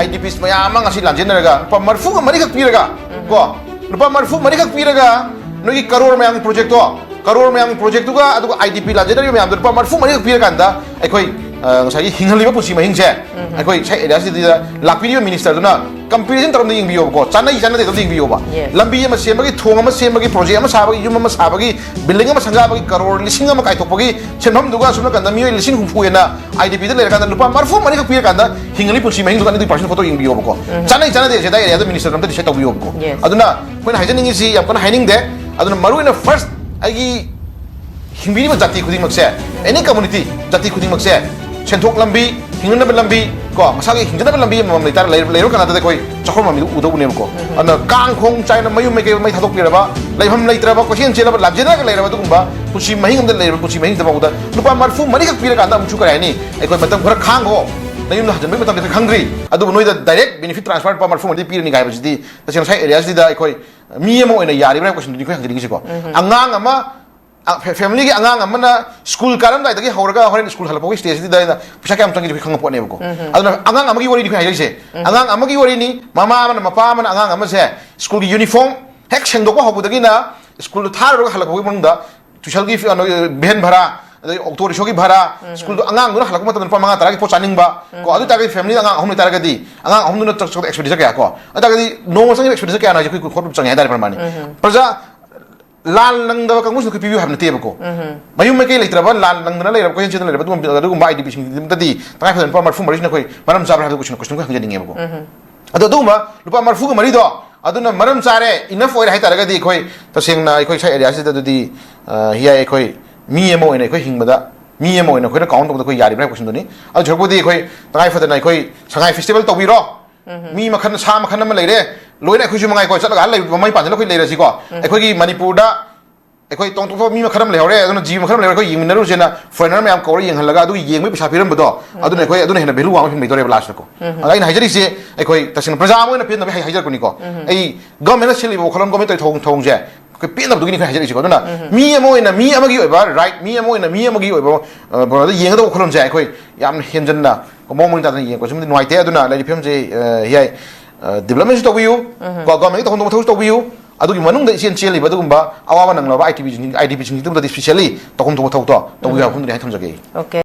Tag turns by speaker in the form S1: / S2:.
S1: IDP maya mang asi lanjenaraga lupa marfu ka mari ka piraga ko lupa marfu mari ka piraga nogi karor mayang project to karor mayang project tu ka adu IDP lanjenaraga mayam lupa marfu mari ka piraga anda ekoi ngasai hinghaliba pusi mahing se ekoi sai area si lakpiri minister duna comparison tarom ding biyo ko chanai chanai de ding biyo ba lambi ma semagi thong ma semagi project ma sabagi yum ma sabagi building ma sanga bagi karor lising ma kai topagi senhom duga sumna kanda miyo lising humfu ena IDP de le kanda lupa marfu mari ka piraga anda hinghali pusi mahing duka ni 2% photo ing biyo ko chanai chanai de se da area minister ram de se taw biyo ko aduna koina haijaning si yam kana haining de aduna maru ina first agi hingbini ma jati khuding mak se any community jati khuding mak se senthok lambi hingnaba lambi ko masagi hingnaba lambi mamam leitar leiro kana de koi chakhor mami udo ne ko ana kang khong chaina mayum me ke mai thadok piraba leiham leitraba ko hin chelaba labjena ka leiraba dugumba pusi mahing de leiro pusi mahing de bauda lupa marfu mari ka pira kana amchu kara ni ai koi matam khora khang ho nayum na hajan matam de khangri adu noi da direct benefit transfer pa marfu mari pira ni gai bajidi ta chen sai area di da ai koi mi emo ina yari bra question ni koi hangri gi ko angang ama family ki angang amana school karam dai dagi hauraga horen school halpo stage di dai na pisa kam tangi khang po ne ko aduna angang amagi wori di khai se angang amagi wori ni mama mana mapa mana angang ama se school ki uniform hek sengdok ko hobu dagi na school thar ro halpo mong da tushal gi ben bhara october shogi bhara school angang duna halko mata pa manga tara ki po chaning ba ko adu tagi family angang hom tara ga di angang hom duna tak expedition ka ko adagi no sang expedition ka na ji ko khot chang ya dar parmani praja lan lang daw kang musu pipiu habna tebe ko mayum me ke leitraba lan lang na leira ko chen chen leira dum dum ba IDP sing tadi tangai fa pa marfu maris na koi maram sabra ko question ko hang jading ko ado duma lupa marfu ko mari do aduna maram sare enough oir hai taraga di koi to sing na koi sai area se da di hiya koi mi emo ene koi hingbada mi emo ene koi na count ko yari bra question doni ado jhobo di koi tangai fa na koi sangai festival toubiro mi makhan sa makhan ma leire loina khoi mangai ko chatla lai mai pan la khoi leira si ko ekhoi gi manipur da ekhoi tong tong mi makharam le hore aduna ji makharam le khoi ying na ru sena foreigner me am ko ying halaga adu yeng me pisa piram bodo aduna ekhoi aduna hena belu wa me dore blast ko ai na hajari se ekhoi tasin praja mo na pin na hajar ko ni ko ai government sili bo kholom government thong thong je ko pin na du ni hajari si ko aduna mi amo ina mi amagi oi ba right mi amo ina mi amagi oi ba bo da yeng da kholom je ekhoi yam henjan na ko mo mo ta yeng ko sum noi te aduna lai phim je hi development to view ko government to hong to view adugi manung da chen cheli badugumba awawa nang la IDP sing dum da especially to hong to view hum ni ha tham jage okay